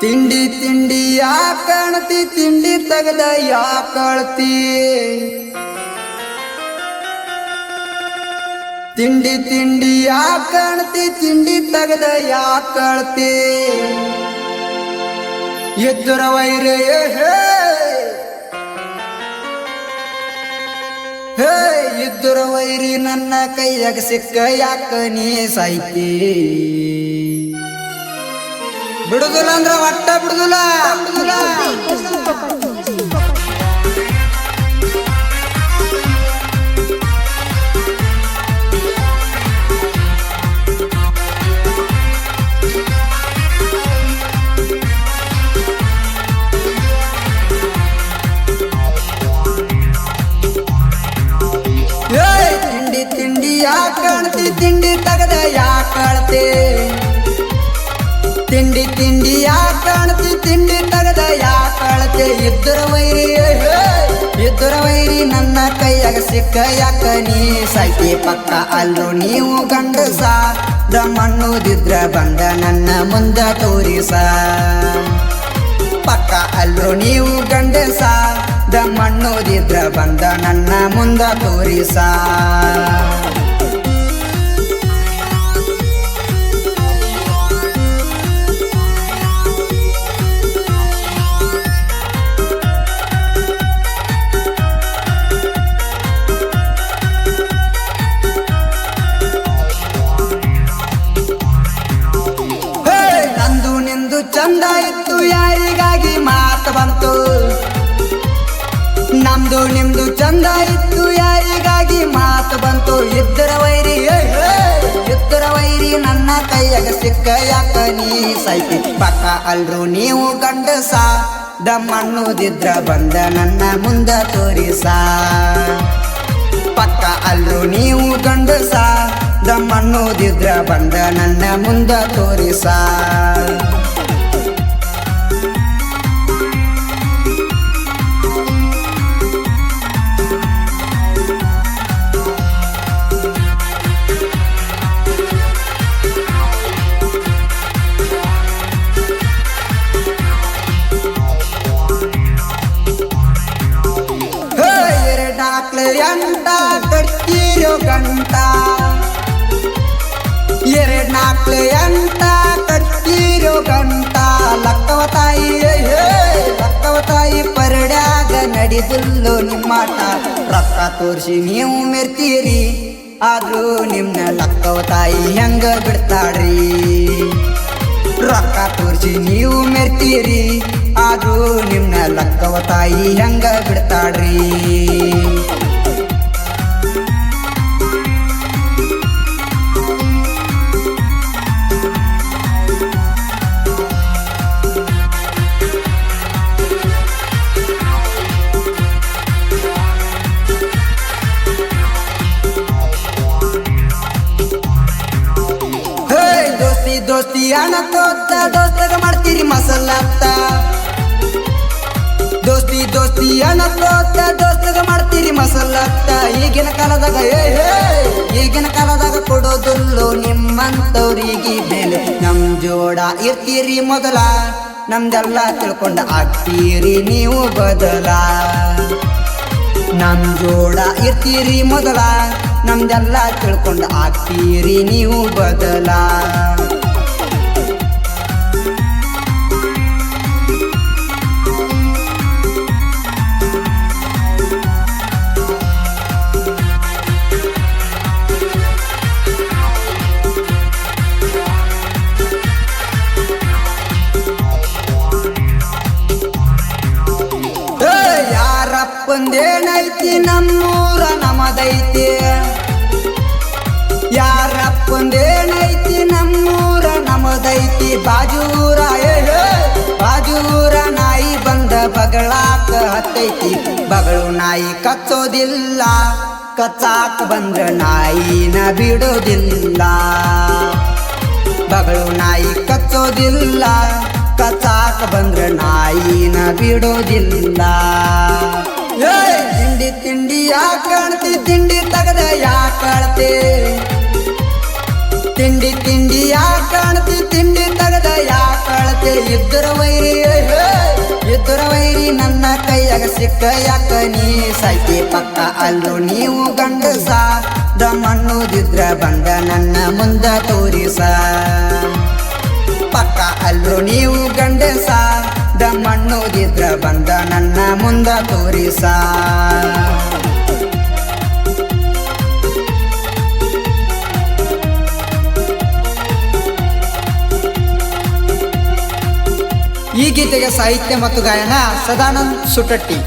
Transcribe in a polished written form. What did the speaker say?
ತಿಂಡಿ ತಿಂಡಿ ಯಾಕಣತಿ ತಿಂಡಿ ತಗದ ಯಾಕಳ್ತಿ ತಿಂಡಿ ತಿಂಡಿ ಯಾಕಣತಿ ತಿಂಡಿ ತಗದ ಯಾಕಳ್ತಿ ಎದ್ದುರ ವೈರೇ ಹೇ ಹೇ ಇದ್ದುರ ವೈರಿ ನನ್ನ ಕೈಯಾಗ ಸಿಕ್ಕ ಯಾಕ ನೀ ಸಾಯ್ತಿ ಬಿಡುದಿಲ್ಲ ಅಂದ್ರ ಒಟ್ಟ ಬಿಡುದಿಲ್ಲ ತಿಂಡಿ ತಿಂಡಿ ಯಾಕಳ್ತಿ ತಿಂಡಿ ತಗದ ಯಾಕಳ್ತಿ ತಿಂಡಿ ತಿಂಡಿ ಯಾಕಣ್ತಿ ತಿಂಡಿ ತಗದ ಯಾಕಳತೆ ಇದ್ದರ ವೈರಿ ನನ್ನ ಕೈಯಾಗ ಸಿಕ್ಕ ಯಾಕ ನೀ ಸಾಯ್ತಿ ಪಕ್ಕ ಅಲ್ಲೂ ನೀವು ಗಂಡಸ ದಮ್ಮಣ್ಣುದಿದ್ರ ಬಂದ ನನ್ನ ಮುಂದ ತೋರಿಸ ಪಕ್ಕ ಅಲ್ಲೂ ನೀವು ಗಂಡಸ ದಮ್ಮಣ್ಣುದಿದ್ರ ಬಂದ ನನ್ನ ಮುಂದ ತೋರಿಸ ಚಂದ ಇತ್ತು ಯಾರಿಗಾಗಿ ಮಾತು ಬಂತು ನಮ್ದು ನಿಮ್ದು ಚಂದ ಇತ್ತು ಯಾರಿಗಾಗಿ ಮಾತು ಬಂತು ಇದ್ದರ ವೈರಿ ನನ್ನ ಕೈಯಾಗ ಸಿಕ್ಕ ಯಾಕ ನೀ ಸಾಯ್ತಿ ಪಕ್ಕ ಅಲ್ರು ನೀವು ಗಂಡಸ ದಮ್ಮಣ್ಣುದಿದ್ರ ಬಂದ ನನ್ನ ಮುಂದ ತೋರಿಸ ಪಕ್ಕ ಅಲ್ರು ನೀವು ಗಂಡಸ ದಮ್ಮಣ್ಣುದಿದ್ರ ಬಂದ ನನ್ನ ಮುಂದ ತೋರಿಸ ಎಂಟ ಕಟ್ತೀರೋ ಗಂಟ ನಾಲ್ಕು ಎಂಟ ಕಟ್ತೀರೋ ಗಂಟ ಲಕ್ಕವ ತಾಯಿ ಪರಡ್ಯಾಗ ನಡಿದಿಲ್ಲೋ ನಿಮ್ಮಾಟ ರೊಕ್ಕ ತೋರಿಸಿ ನೀವು ಮೆರ್ತೀರಿ ಆದ್ರೂ ನಿಮ್ನ ಲಕ್ಕವ ತಾಯಿ ಹೆಂಗ ಬಿಡ್ತಾಡ್ರಿ ರೊಕ್ಕ ತೋರಿಸಿ ನೀವು ಮೆರ್ತೀರಿ ಆದ್ರೂ ನಿಮ್ನ ಲಕ್ಕವ ತಾಯಿ ಹೆಂಗ ಬಿಡ್ತಾಡ್ರಿ ದೋಸ್ತಿ ಅಣಕೋತ ದೋಸ್ತಗ ಮಾಡ್ತೀರಿ ಮಸಲತ್ತ ದೋಸ್ತಿ ಅಣಕೋತ ದೋಸ್ತಗ ಮಾಡ್ತೀರಿ ಮಸಲತ್ತ ಈಗಿನ ಕಾಲದಾಗ ಕೊಡೋದಿಲ್ಲೋ ನಿಮ್ಮಂತವ್ರಿಗೆ ಬೆಲೆ ನಮ್ ಜೋಡ ಇರ್ತೀರಿ ಮೊದಲ ನಮ್ದೆಲ್ಲ ತಿಳ್ಕೊಂಡ ಆಗ್ತೀರಿ ನೀವು ಬದಲ ನಮ್ ಜೋಡ ಇರ್ತೀರಿ ಮೊದಲ ನಮ್ದೆಲ್ಲ ತಿಳ್ಕೊಂಡ ಆಗ್ತೀರಿ ನೀವು ಬದಲ ಯಾರಪ್ಪಂದೇನೈತಿ ನಮ್ಮೂರ ನಮದೈತಿ ಯಾರಪ್ಪಂದೇನೈತಿ ನಮ್ಮೂರ ನಮದೈತಿ ಬಾಜೂರ ನಾಯಿ ಬಂದ ಬಗಳಾಕ ಹತ್ತೈತಿ ಬಗಳು ನಾಯಿ ಕಚ್ಚೋದಿಲ್ಲ ಕಚ್ಚಾಕ ಬಂದ್ರ ನಾಯಿನ ಬಿಡೋದಿಲ್ಲ ಬಗಳು ನಾಯಿ ಕಚ್ಚೋದಿಲ್ಲ ಕಚ್ಚಾಕ ಬಂದ್ರ ನಾಯಿನ ಬಿಡೋದಿಲ್ಲ ತಿಂಡಿ ತಿಂಡಿ ಯಾಕಳ್ತಿ ತಿಂಡಿ ತಗದ ಯಾಕಳ್ತಿ ತಿಂಡಿ ತಿಂಡಿ ಯಾಕಳ್ತಿ ತಿಂಡಿ ತಗದ ಯಾಕಳ್ತಿ ಇದ್ದರ ವೈರಿ ನನ್ನ ಕೈಯಾಗ ಸಿಕ್ಕ ಯಾಕ ನೀ ಸಾಯ್ತಿ ಪಕ್ಕ ಅಲ್ಲೋ ನೀವು ಗಂಡಸ ದಮ್ಮಣ್ಣುದಿದ್ರ ಬಂದ ನನ್ನ ಮುಂದ ತೋರಿಸ ಪಕ್ಕ ಅಲ್ಲೋ ನೀವು ಗಂಡಸ ದಮ್ಮಣ್ಣುದಿದ್ರ ಬಂದ ನನ್ನ ಮುಂದ ತೋರಿಸ ಈ ಗೀತೆಗೆ ಸಾಹಿತ್ಯ ಮತ್ತು ಗಾಯನ ಸದಾನಂದ್ ಸುಟಟ್ಟಿ.